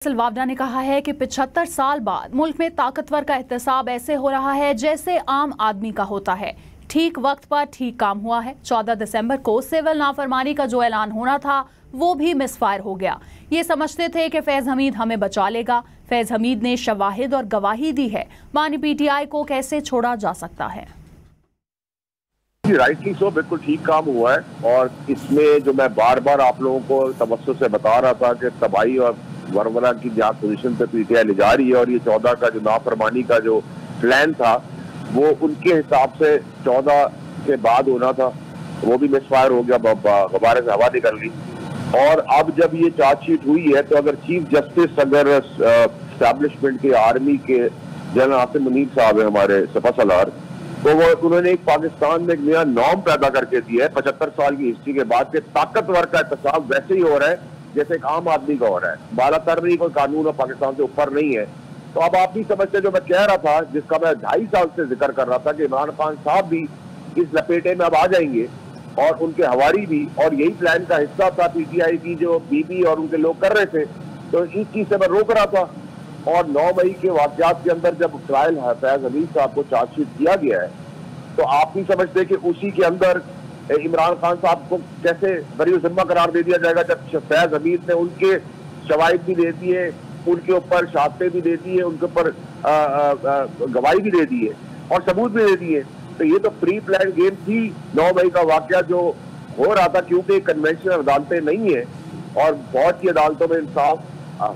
सिलवावडा ने कहा है कि 75 साल बाद मुल्क में ताकतवर का एहतसाब ऐसे हो रहा है जैसे आम आदमी का होता है। ठीक वक्त पर ठीक काम हुआ है। 14 दिसंबर को सिविल नाफरमानी का जो ऐलान होना था वो भी मिसफायर हो गया। ये समझते थे कि फैज हमीद हमें बचा लेगा। फैज हमीद ने शवाहिद और गवाही दी है। मानी पीटीआई को कैसे छोड़ा जा सकता है। राइटली सो, बिल्कुल ठीक काम हुआ है। और इसमें जो मैं बार बार आप लोगों को तवज्जो से बता रहा था कि तबाही और वरवरा की जहाँ पोजीशन पे पीटीआई ले जा रही है, और ये 14 का जो नाफरमानी का जो प्लान था वो उनके हिसाब से 14 के बाद होना था, वो भी मिसफायर हो गया, गुब्बारे से हवा निकल गई। और अब जब ये चार्जशीट हुई है तो अगर चीफ जस्टिस अगर एस्टैब्लिशमेंट के आर्मी के जनरल आसिम मुनीर साहब है हमारे सफा सलार, तो वो उन्होंने एक पाकिस्तान में एक नया नॉर्म पैदा करके दिया है 75 साल की हिस्ट्री के बाद के ताकतवर का एहतसाब वैसे ही हो रहा है जैसे एक आम आदमी का हो रहा है। बालातर नहीं, कोई कानून और पाकिस्तान से ऊपर नहीं है। तो अब आप भी समझते, जो मैं कह रहा था, जिसका मैं 2.5 साल से जिक्र कर रहा था कि इमरान खान साहब भी इस लपेटे में अब आ जाएंगे और उनके हवारी भी, और यही प्लान का हिस्सा था पीटीआई की जो बीबी और उनके लोग कर रहे थे। तो इस चीज से मैं रोक रहा था। और 9 मई के वाकयात के अंदर जब ट्रायल फैज हमीद साहब को चार्जशीट किया गया है तो आप भी समझते कि उसी के अंदर इमरान खान साहब को कैसे बरी जिम्मा करार दे दिया जाएगा, जब फैज हमीद ने उनके शवाहिद भी दे दिए, उनके ऊपर शहादतें भी दे दी है, उनके ऊपर गवाही भी दे दी है और सबूत भी दे दिए। तो ये तो प्री प्लान गेम थी। 9 मई का वाकया जो हो रहा था, क्योंकि कन्वेंशनल अदालतें नहीं है और बहुत सी अदालतों में इंसाफ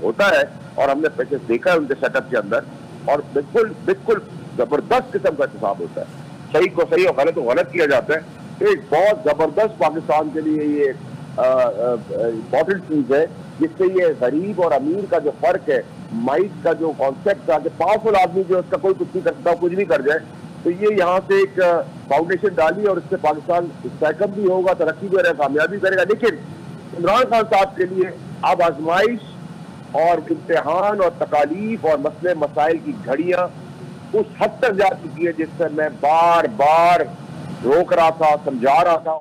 होता है, और हमने पैसे देखा है उनके सेटअप के अंदर, और बिल्कुल बिल्कुल जबरदस्त किस्म का इंतजाम होता है। सही को सही और गलत को गलत किया जाता है। एक बहुत जबरदस्त पाकिस्तान के लिए ये इम्पोर्टेंट चीज है, जिससे ये गरीब और अमीर का जो फर्क है, माइट का जो कॉन्सेप्ट था कि पावरफुल आदमी जो उसका कोई कुछ नहीं कर सकता, कुछ भी कर जाए, तो ये यहाँ से एक फाउंडेशन डाली और इससे पाकिस्तान स्ट्राइकअप भी होगा, तरक्की भी करेगा, कामयाबी करेगा। लेकिन इमरान खान साहब के लिए अब आजमाइश और इम्तिहान और तकालीफ और मसले मसाइल की घड़ियां उस हद तक जा चुकी है जिससे मैं बार बार रोक रहा था, समझा रहा था।